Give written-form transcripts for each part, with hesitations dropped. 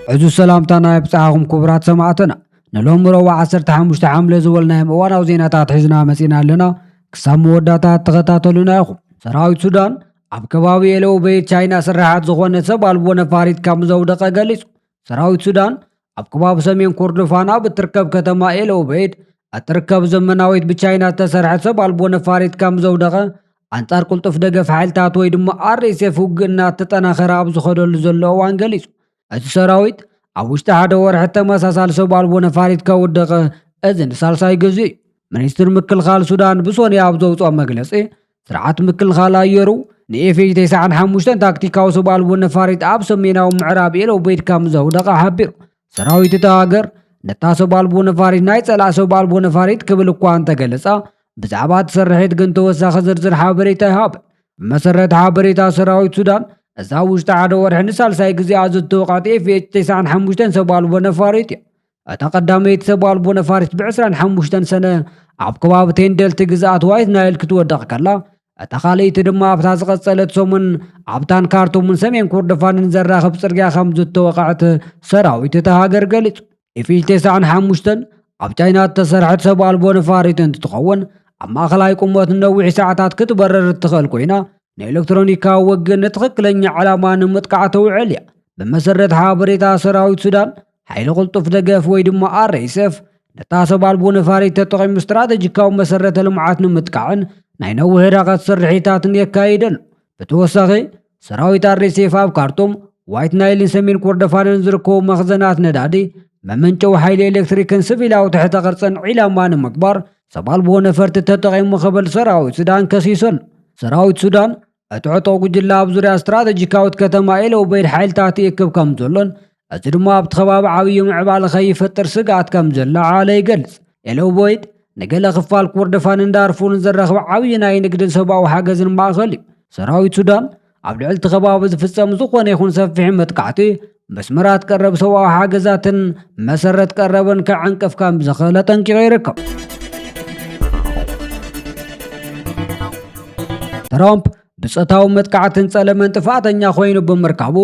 عزو سلامتنا يبصعكم كبرات سماعتنا نلوم روا 15 حمله زولنا وانا وزينات حزنا مسينا لنا كسام وداتات تغتاتلنا يخو سراويت سودان ኣብ ከባቢ ኤሎቤት ቻይና ስራሓት ዝኾነ ሰብ ኣልቦ ነፋሪት ከም ዘውደቐ ገሊጹ ሰራዊት ሱዳን ኣብ ከባቢ ሰሜን ኮርዶፋን ኣብ እትርከብ ከተማ ኤሎቤት እትርከብ ዘመናዊት ብቻይና ዝተሰርሐት ሰብ ኣልቦ ነፋሪት ከም ዘውደቐ ኣንጻር ቁልጡፍ ደገፍ ሓይልታት ወይ ድማ RSF ውግእና ተጠናኸረ ኣብ ዝኸደሉ ዘሎ እዋን ገሊጹ እቲ ሰራዊት ኣብ ውሽጢ ሓደ ወርሒ ተመሳሳሊ ሰብ ኣልቦ ነፋሪት ከውደቐ እዚ ንሳልሳይ ግዜ እዩ ሚኒስትር ምክልኻል ሱዳን ብሶኒ ኣብ ዘውፅኦ መግለፂ ስርዓት ምክልኻል ኣየሩ ንኤፍኤች 95 ታክቲካዊ ሰብ ኣልቦ ነፋሪት ኣብ ሰሜናዊ ምዕራብ ኤሎቤት ከም ዘውደቐ ሓቢሩ ሰራዊት እቲ ሃገር ነታ ሰብ ኣልቦ ነፋሪት ናይ ፀላእ ሰብ ኣልቦ ነፋሪት ክብል እኳ እንተገለፃ ብዛዕባ እቲ ስርሒት ግን ተወሳኺ ዝርዝር ሓበሬታ ይሃብን ብመሰረት ሓበሬታ ሰራዊት ሱዳን እዛ ውሽጢ ሓደ ወርሒ ንሳልሳይ ግዜ ኣብ ዝተወቕዐት ኤፍኤች 95 ሰብ ኣልቦ ነፋሪት እያ እታ ቀዳመይቲ ሰብ ኣልቦ ነፋሪት ብ25 ሰነ ኣብ ከባቢ ቴንደልቲ ግዝኣት ዋይት ናይል ክትወድቕ ከላ እታ ካልእቲ ድማ ኣብታ ዝቐፀለት ሰሙን ኣብታን ካርቱምን ሰሜን ኮርዶፋንን ዘራኽብ ፅርግያ ከም ዝተወቕዐት ሰራዊት እቲ ሃገር ገሊጹ ኤፍኤች 95 ኣብ ቻይና እተሰርሐት ሰብ ኣልቦ ነፋሪት እንትትኸውን ኣብ ማእኸላይ ቁመት ነዊሕ ሰዓታት ክትበረር እትኽእል ኮይና ንኤሌክትሮኒካዊ ወግን ንትኽክለኛ ዕላማ ንምጥቃዕ ተውዕል እያ ብመሰረት ሓበሬታ ሰራዊት ሱዳን ሓይሊ ቁልጡፍ ደገፍ ወይ ድማ RSF ነታ ሰብ ኣልቦ ነፋሪት ተጠቒሙ ስትራቴጂካዊ መሰረተ ልምዓት ንምጥቃዕን ናይ ነዊሕ ርሕቀት ስርሒታትን የካይደሉ ብተወሳኺ ሰራዊት RSF ኣብ ካርቱም ዋይት ናይልን ሰሜን ኮርዶፋንን ዝርከቡ መኽዘናት ነዳዲ መመንጨዊ ሓይሊ ኤሌክትሪክን ሲቪላዊ ትሕተ ቅርፅን ዒላማ ንምግባር ሰብ ኣልቦ ነፈርቲ ተጠቒሙ ክብል ሰራዊት ሱዳን ከሲሰሉ ሰራዊት ሱዳን እቲ ዕጡቕ ጉጅለ ኣብ ዙርያ ስትራቴጂካዊት ከተማ ኤሎቤት ሓይልታት ይእክብ ከም ዘሎን እዚ ድማ ኣብቲ ከባቢ ዓብዪ ምዕባለ ከይፈጥር ስጋኣት ከም ዘላዓለ ይገልጽ ኤሎቤት ንገለ ክፋል ኮርዶፋንን ዳርፉርን ዘረኽብ ዓብዪ ናይ ንግድን ሰብኣዊ ሓገዝን ማእኸል እዩ ሰራዊት ሱዳን ኣብ ልዕልቲ ከባቢ ዝፍጸም ዝኾነ ይኹን ሰፊሕ መጥቃዕቲ መስመራት ቀረብ ሰብኣዊ ሓገዛትን መሰረት ቀረበን ከዕንቅፍ ከም ዝኽእለ ጠንቂቑ ይርከብ ትራምፕ ብፆታዊ መጥቃዕትን ጸለመን ጥፋተኛ ኮይኑ ብምርካቡ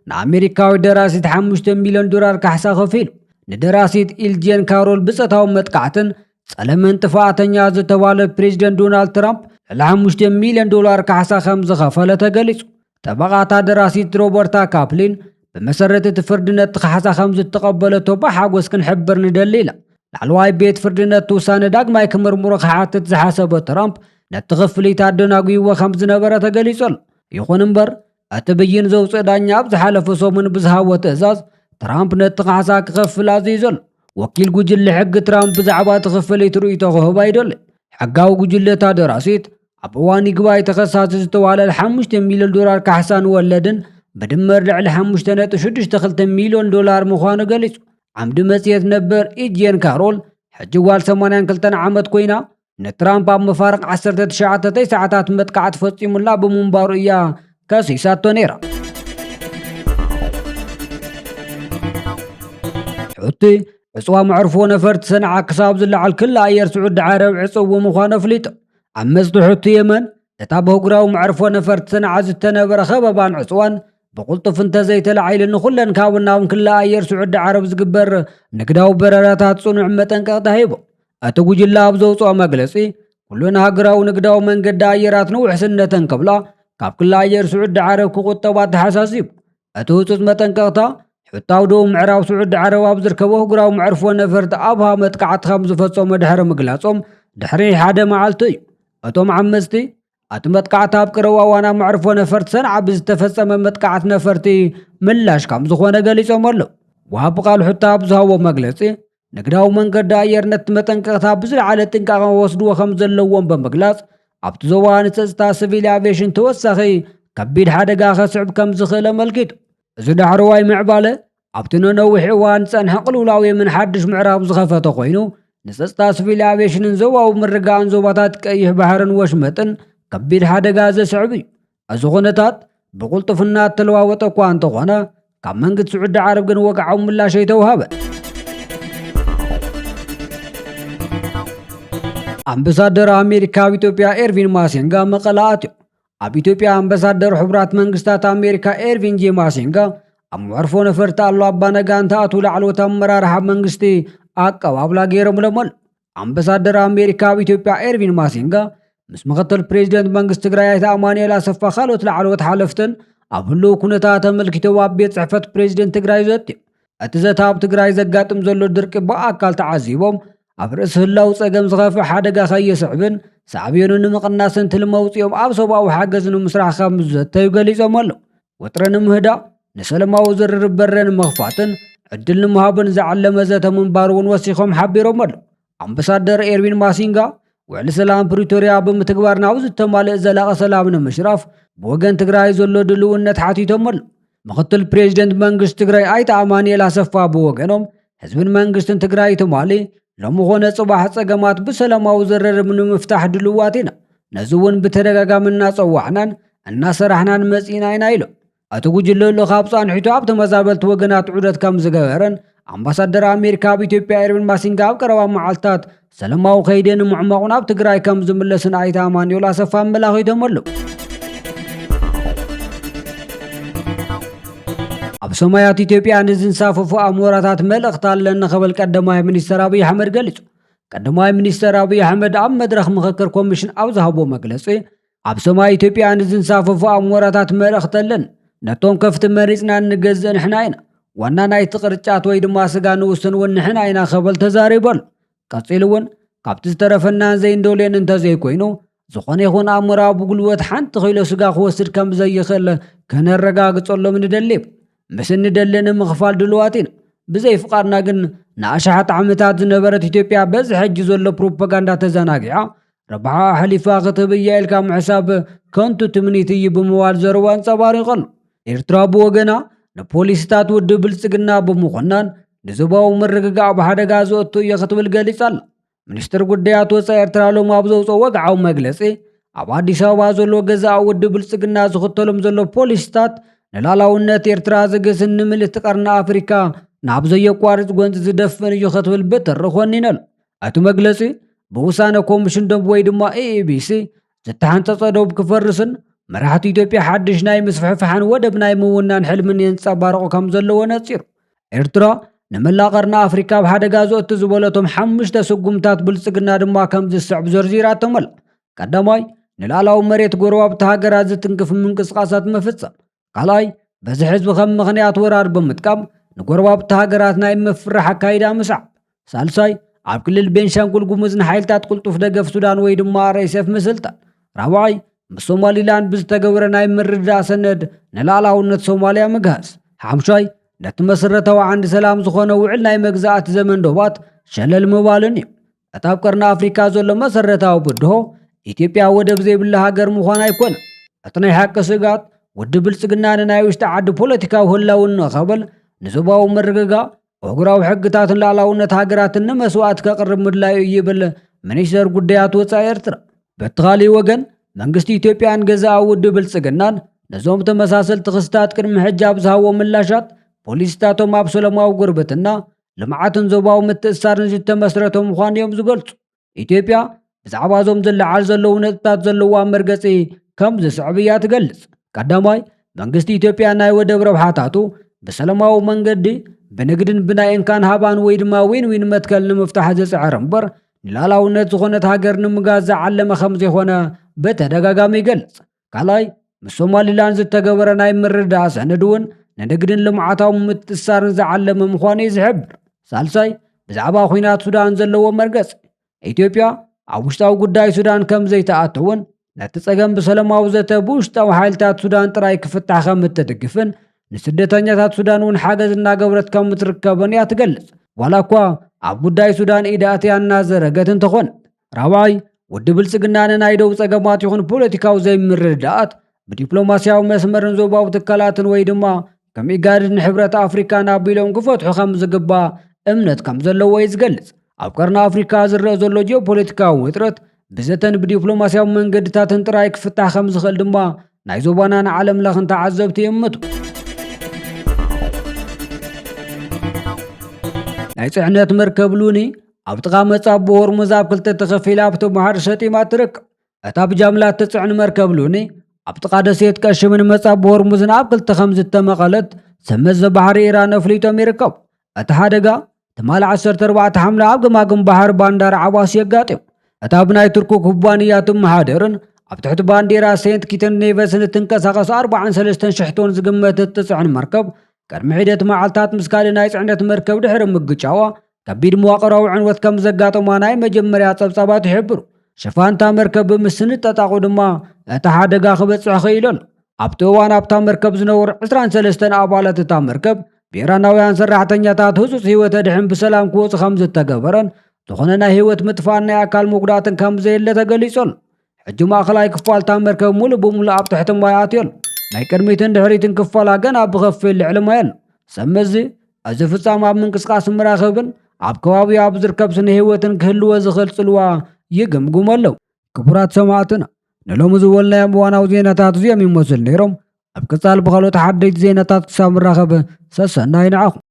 ንኣሜሪካዊ ደራሲት $5 ሚልዮን ካሕሳ ከፊሉ ንደራሲት ኢልጄን ካሮል ብፆታዊ መጥቃዕትን ጸለመን ጥፋተኛ ዝተባለ ፕሬዚደንት ዶናልድ ትራምፕ $5 ሚልዮን ካሕሳ ከም ዝኸፈለ ተገሊጹ ጠበቓታ ደራሲት ሮበርታ ካፕሊን ብመሰረት እቲ ፍርዲ ነቲ ካሕሳ ከም ዝተቐበለቶ ብሓጎስ ክንሕብር ንደሊ ኢላ ላዕለዋይ ቤት ፍርዲ ነቲ ውሳነ ዳግማይ ክምርምሮ ክሓትት ዝሓሰበ ትራምፕ ነቲ ክፍሊት ኣደናጊዎ ከም ዝነበረ ተገሊጹ ኣሎ ይኹን እምበር እቲ ብይን ዘውፅእ ዳኛ ኣብ ዝሓለፈ ሰሙን ብዝሃቦ ትእዛዝ ትራምፕ ነቲ ካሕሳ ክኸፍል ኣዚዙ ኣሎ ወኪል ጉጅለ ሕጊ ትራምፕ ብዛዕባ እቲ ክፍሊት ርእይቶ ክህብ ኣይደልን ሕጋዊ ጉጅለታ ደራሲት ኣብ እዋን ይግባይ ተኸሳሲ ዝተዋለለ $5 ሚልዮን ካሕሳ ንወለድን ብድምር ልዕሊ $5.62 ሚልዮን ምዃኑ ገሊጹ ዓምዲ መጽሔት ነበር ኢልጄን ካሮል ሕጂ ጓል 82 ዓመት ኮይና ንትራምፕ ኣብ መፋርቕ 19 ሰዓታት መጥቃዕቲ ፈጺሙላ ብምንባሩ እያ ከሲሳቶ ነይራ ሕቲ ዕፅዋ መዕርፎ ነፈርቲ ሰንዓ ክሳብ ዝለዓል ክላ ኣየር ስዑድ ዓረብ ዕፅው ምዃኑ ኣፍሊጡ ኣብ መጽቲ ሕቲ የመን እታ በህጉራዊ መዕርፎ ነፈርቲ ሰንዓ ዝተነበረ ኸበባን ዕፅዋን ብቁልጡፍ እንተዘይተላዒሉ ንኹለን ካብን ናብን ክላ ኣየር ስዑድ ዓረብ ዝግበር ንግዳዊ በረራታት ጽኑዕ መጠንቀቕታ ሂቡ እቲ ጉጅለ ኣብ ዘውፅኦ መግለጺ ኩሉን ሃገራዊ ንግዳዊ መንገዲ ኣየራት ንውሕስነተን ክብላ ካብ ክላ ኣየር ስዑድ ዓረብ ክቁጠባ ተሓሳሲቡ እቲ ህፁፅ መጠንቀቕታ ሕታው ደቡብ ምዕራብ ስዑድ ዓረብ ኣብ ዝርከቦ ህጉራዊ መዕርፎ ነፈርቲ ኣብሃ መጥቃዕቲ ከም ዝፈጸሙ ድሕሪ ምግላጾም ድሕሪ ሓደ መዓልቲ እዩ እቶም ዓመፅቲ እቲ መጥቃዕቲ ኣብ ቀረባ እዋን ኣብ መዕርፎ ነፈርቲ ሰንዓ ብዝተፈጸመ መጥቃዕቲ ነፈርቲ ምላሽ ከም ዝኾነ ገሊፆም ኣለዉ ወሃቢ ቃል ሕታ ኣብ ዝሃቦ መግለጺ ንግዳዊ መንገዲ ኣየር ነቲ መጠንቀቕታ ብዝለዓለ ጥንቃቐ ወስድዎ ከም ዘለዎም ብምግላጽ ኣብቲ ዞባ ንፀጥታ ሲቪል ኣቪዬሽን ተወሳኺ ከቢድ ሓደጋ ከስዕብ ከም ዝኽእል ኣመልኪቱ እዚ ዳሕረዋይ ምዕባለ ኣብቲ ነነዊሕ እዋን ፀንሐ ቅልውላዊ የመን ሓድሽ ምዕራብ ዝኸፈተ ኮይኑ ንፀጥታ ሲቪል ኣቪዬሽንን ዞባዊ ምርጋእን ዞባታት ቀይሕ ባሕርን ወሽመጥን ከቢድ ሓደጋ ዘስዕብ እዩ እዚ ኩነታት ብቁልጡፍና እተለዋወጠ እኳ እንተኾነ ካብ መንግስቲ ስዑድ ዓረብ ግን ወግዓዊ ምላሽ ኣይተውሃበ ኣምባሳደር ኣሜሪካ ኣብ ኢትዮጵያ ኤርቪን ማሲንጋ መቐለ ኣትዩ ኣብ ኢትዮጵያ ኣምባሳደር ሕቡራት መንግስታት ኣሜሪካ ኤርቪን ጄ ማሲንጋ ኣብ መዕርፎ ነፈርቲ ኣሎ ኣባነጋ እንተኣቱ ላዕለዎት ኣመራርሓ መንግስቲ ኣቀባብላ ገይሮምሎም ኣሎ። ኣምባሳደር ኣሜሪካ ኣብ ኢትዮጵያ ኤርቪን ማሲንጋ ምስ ምክትል ፕሬዚደንት መንግስቲ ትግራይ ኣይተ ኣማኑኤል ኣሰፋ ካልኦት ላዕለዎት ሓለፍትን ኣብ ህልው ኩነታት ተመልኪቶም ኣብ ቤት ጽሕፈት ፕሬዚደንት ትግራይ ዘትዩ እቲ ዘታ ኣብ ትግራይ ዘጋጥም ዘሎ ድርቂ ብኣካል ተዓዚቦም ኣብ ርእሲ ህላው ጸገም ዝኸፍእ ሓደጋ ከየስዕብን ሳዕብዮኑ ንምቕናስን ትልሚ ኣውፂኦም ኣብ ሰብኣዊ ሓገዝ ንምስራሕ ከም ዘተዩ ገሊፆም ኣሎ። ወጥረ ንምህዳእ ንሰላማዊ ዝርርብ በረ ንምኽፋትን ዕድል ንምሃብን ዝዓለመ ዘተ ምንባር እውን ወሲኾም ሓቢሮም ኣሎ። ኣምባሳደር ኤርቪን ማሲንጋ ውዕሊ ሰላም ፕሪቶርያ ብምትግባር ናብ ዝተማልእ ዘላቐ ሰላም ንምሽራፍ ብወገን ትግራይ ዘሎ ድልውነት ሓቲቶም ኣሎ። ምክትል ፕሬዚደንት መንግስቲ ትግራይ ኣይተ ኣማኑኤል ኣሰፋ ብወገኖም ህዝብን መንግስትን ትግራይ ትማሊ ሎሚ ኾነ ጽባሕ ጸገማት ብሰላማዊ ዝርርብ ንምፍታሕ ድልዋት ኢና፣ ነዚ እውን ብተደጋጋሚ እናጸዋዕናን እናሰራሕናን መጺና ኢና ኢሎም። እቲ ጉጅለ ሎ ካብ ጻንሒቱ ኣብ ተመዛበልቲ ወገናት ዑደት ከም ዝገበረን ኣምባሳደር ኣሜሪካ ኣብ ኢትዮጵያ ኤርቪን ማሲንጋ ኣብ ቀረባ መዓልትታት ሰላማዊ ከይዲ ንምዕማቑን ኣብ ትግራይ ከም ዝምለስን ኣይተ ኣማኑኤል ኣሰፋ ኣመላኺቶም ኣለዉ። ኣብ ሰማያት ኢትዮጵያ ንዝንሳፈፉ ኣሞራታት መልእኽቲ ኣለኒ ኽብል ቀዳማይ ሚኒስተር ኣብይ ኣሕመድ ገሊጹ። ቀዳማይ ሚኒስተር ኣብይ ኣሕመድ ኣብ መድረኽ ምክክር ኮሚሽን ኣብ ዝሃቦ መግለጺ ኣብ ሰማይ ኢትዮጵያ ንዝንሳፈፉ ኣሞራታት መልእኽቲ ኣለኒ፣ ነቶም ከፍቲ መሪፅና እንገዝእ ንሕና ኢና፣ ዋና ናይቲ ቅርጫት ወይ ድማ ስጋ ንውስን እውን ንሕና ኢና ኽብል ተዛሪቡ ኣሎ። ቀፂሉ እውን ካብቲ ዝተረፈናን ዘይንደልዮን እንተዘይኮይኑ ዝኾነ ይኹን ኣሞራ ብጉልበት ሓንቲ ኪሎ ስጋ ክወስድ ከም ዘይኽእል ከነረጋግፀሎም ንደሊ ምስ ንደሊ ንምኽፋል ድልዋት ኢና። ብዘይ ፍቃድና ግን ንኣሽሓት ዓመታት ዝነበረት ኢትዮጵያ በዚ ሕጂ ዘሎ ፕሮፓጋንዳ ተዘናጊዓ ረብሓ ሓሊፋ ክትህብ እያ ኢልካ ምሕሳብ ከንቱ ትምኒት እዩ ብምባል ዘረባ አንጸባሪቑ ኣሎ። ኤርትራ ብወገና ንፖሊስታት ውድብ ብልጽግና ብምኹናን ንዞባዊ ምርግጋዕ ብሓደጋ ዝወቱ እየ ክትብል ገሊጻ ኣላ። ሚኒስትር ጉዳያት ወፃኢ ኤርትራ ሎሚ ኣብ ዘውፅኦ ወግዓዊ መግለጺ ኣብ ኣዲስ ኣበባ ዘሎ ገዛኢ ውድብ ብልጽግና ዝኽተሎም ዘሎ ፖሊስታት ንላላውነት ኤርትራ ዝግስን ንምልእቲ ቀርኒ ኣፍሪካ ናብ ዘየቋርጽ ጎንፂ ዝደፍን እዩ ክትብል ብትሪ ኾኒን ኣሎ። እቲ መግለጺ ብውሳነ ኮሚሽን ደንብ ወይ ድማ ኤኤቢሲ ዝተሓንፀፀ ደቡብ ክፈርስን መራሕቲ ኢትዮጵያ ሓድሽ ናይ ምስፍሕፍሓን ወደብ ናይ ምውናን ሕልምን የንፀባረቑ ከም ዘለዎ ነፂሩ። ኤርትራ ንመላእ ቀርኒ ኣፍሪካ ብሓደጋ ዝወቱ ዝበለቶም 5 ስጉምታት ብልጽግና ድማ ከም ዝስዕብ ዘርዚራቶም ኣላ። ቀዳማይ ንላዕላዊ መሬት ጎረባብቲ ሃገራት ዝትንክፍ ምንቅስቃሳት ምፍጸም፣ ካልኣይ በዚ ህዝቢ ከም ምኽንያት ወራር ብምጥቃም ንጎረባብቲ ሃገራት ናይ ምፍራሕ ኣካይዳ ምስዓብ፣ ሳልሳይ ኣብ ክልል ቤንሻንጉል ጉሙዝ ንሓይልታት ቅልጡፍ ደገፍ ሱዳን ወይ ድማ RSF ምስልጣን፣ ራብዓይ ምስ ሶማሊላንድ ብዝተገብረ ናይ ምርዳእ ሰነድ ንላዕላውነት ሶማልያ ምግሃዝ፣ ሓምሻይ ነቲ መሰረታዊ ዓንዲ ሰላም ዝኾነ ውዕል ናይ መግዛእቲ ዘመን ዶባት ሸለል ምባልን እዩ። እቲ ኣብ ቀርኒ ኣፍሪካ ዘሎ መሰረታዊ ብድሆ ኢትዮጵያ ወደብ ዘይብላ ሃገር ምዃን ኣይኮነ። እቲ ናይ ሓቂ ስጋት ውድብ ብልጽግና ንናይ ውሽጢ ዓዲ ፖለቲካዊ ህላውን ንኸብል ንዞባዊ ምርግጋእ እግራዊ ሕግታትን ላዕላውነት ሃገራትን ንመስዋዕት ከቕርብ ምድላዩ ይብል ሚኒስተር ጉዳያት ወፃኢ ኤርትራ። በቲ ካልእ ወገን መንግስቲ ኢትዮጵያን ገዛኢ ውድብ ብልጽግናን ነዞም ተመሳሰልቲ ክስታት ቅድሚ ሕጂ ኣብ ዝሃቦ ምላሻት ፖሊስታቶም ኣብ ሰላማዊ ጉርብትና ልምዓትን ዞባዊ ምትእስሳርን ዝተመስረቶም ምዃኑ እዮም ዝገልጹ። ኢትዮጵያ ብዛዕባ እዞም ዝለዓል ዘለዉ ነጥብታት ዘለዋ መርገፂ ከም ዝስዕብ እያ ትገልጽ። ቀዳማይ መንግስቲ ኢትዮጵያ ናይ ወደብ ረብሓታቱ ብሰላማዊ መንገዲ ብንግድን ብናይ እንካን ሃባን ወይ ድማ ዊን መትከል ንምፍታሕ ዘጽዕር እምበር ንላዕላውነት ዝኾነት ሃገር ንምጋዝ ዝዓለመ ከም ዘይኾነ በተደጋጋሚ ይገልጽ። ካልኣይ ምስ ሶማሊላንድ ዝተገበረ ናይ ምርዳእ ሰነድ እውን ንንግድን ልምዓታዊ ምትእስሳርን ዝዓለመ ምዃኑ እዩ ዝሕብር። ሳልሳይ ብዛዕባ ኩናት ሱዳን ዘለዎ መርገፂ ኢትዮጵያ ኣብ ውሽጣዊ ጉዳይ ሱዳን ከም ዘይተኣተውን ነቲ ጸገም ብሰላማዊ ዘተ ብውሽጣዊ ሓይልታት ሱዳን ጥራይ ክፍታሕ ከም እትድግፍን ንስደተኛታት ሱዳን እውን ሓገዝ እናገበረት ከም እትርከብን እያ ትገልጽ። ዋላ እኳ ኣብ ጉዳይ ሱዳን ኢዳ ኣትያ እናዘረገት እንተኾነ። ራብዓይ ውድብ ብልጽግና ንናይ ደቡብ ጸገማት ይኹን ፖለቲካዊ ዘይምርዳእት ብዲፕሎማስያዊ መስመርን ዞባዊ ትካላትን ወይ ድማ ከም ኢጋድን ሕብረት ኣፍሪካን ኣቢሎም ክፈትሑ ከም ዝግባእ እምነት ከም ዘለዎ እዩ ዝገልጽ። ኣብ ቀርኒ ኣፍሪካ ዝረአ ዘሎ ጂኦፖለቲካዊ ውጥረት ብዘተን ብዲፕሎማስያዊ መንገድታትን ጥራይ ክፍታሕ ከም ዝኽእል ድማ ናይ ዞባናን ዓለም ለኽን ተዓዘብቲ ይእምቱ። ናይ ጽዕነት መርከብ ሉኒ ኣብ ጥቓ መጻብ ብሆርሙዝ ኣብ ክልተ ተኸፊላ ብተምሃር ሰጢማ ትርከብ። እታ ብጃምላ እትጽዕን መርከብ ሉኒ ኣብ ጥቓ ደሴት ቀሽምን መጻብ ብሆርሙዝን ኣብ ክልተ ከም ዝተመቐለት ሰመዝ ባሕሪ ኢራን ኣፍሊጦም ይርከቡ። እቲ ሓደጋ ትማል 14 ሓምለ ኣብ ገማግም ባሕር ባንዳር ዓዋስ የጋጥም። እታ ብናይ ቱርክ ኩባንያ ትመሓደርን ኣብ ትሕቲ ባንዴራ ሴንት ኪትን ኔቨስን እትንቀሳቐስ 43,000 ቶን ዝግመት እትጽዕን መርከብ ቅድሚ ሒደት መዓልትታት ምስ ካልእ ናይ ጽዕነት መርከብ ድሕሪ ምግጫዋ ከቢድ መዋቕራዊ ዕንወት ከም ዘጋጠማ ናይ መጀመርያ ጸብጻባት ይሕብሩ። ሽፋንታ መርከብ ብምስንጥጣቑ ድማ እቲ ሓደጋ ክበጽሕ ኽኢሉ ኣሎ። ኣብቲ እዋን ኣብታ መርከብ ዝነበሩ 23 ኣባላት እታ መርከብ ብኢራናውያን ሰራሕተኛታት ህጹጽ ህይወት ኣድሕን ብሰላም ክወፁ ከም ዝተገበረን ዝኾነ ናይ ህይወት ምጥፋእን ናይ ኣካል መጉዳእትን ከም ዘየለ ተገሊጹ ኣሎ። ሕጂ ማእኸላይ ክፋል እታ መርከብ ሙሉእ ብሙሉእ ኣብ ትሕቲ ማይ ኣትዩ ኣሎ። ናይ ቅድሚትን ድሕሪትን ክፋላ ገና ብኸፊል ልዕሊ ማይ ኣሎ። ሰመዚ እዚ ፍጻመ ኣብ ምንቅስቓስ መራኸብን ኣብ ከባቢኡ ኣብ ዝርከብ ስነ ህይወትን ክህልዎ ዝኽእል ጽልዋ ይግምግሙ ኣለዉ። ክቡራት ሰማዕትና ንሎሚ ዝበልናዮም እዋናዊ ዜናታት እዚኦም ይመስሉ ነይሮም። ኣብ ቀጻሊ ብኻልኦት ሓደይቲ ዜናታት ክሳብ ንራኸብ ሰሰናይ ንዓኹም።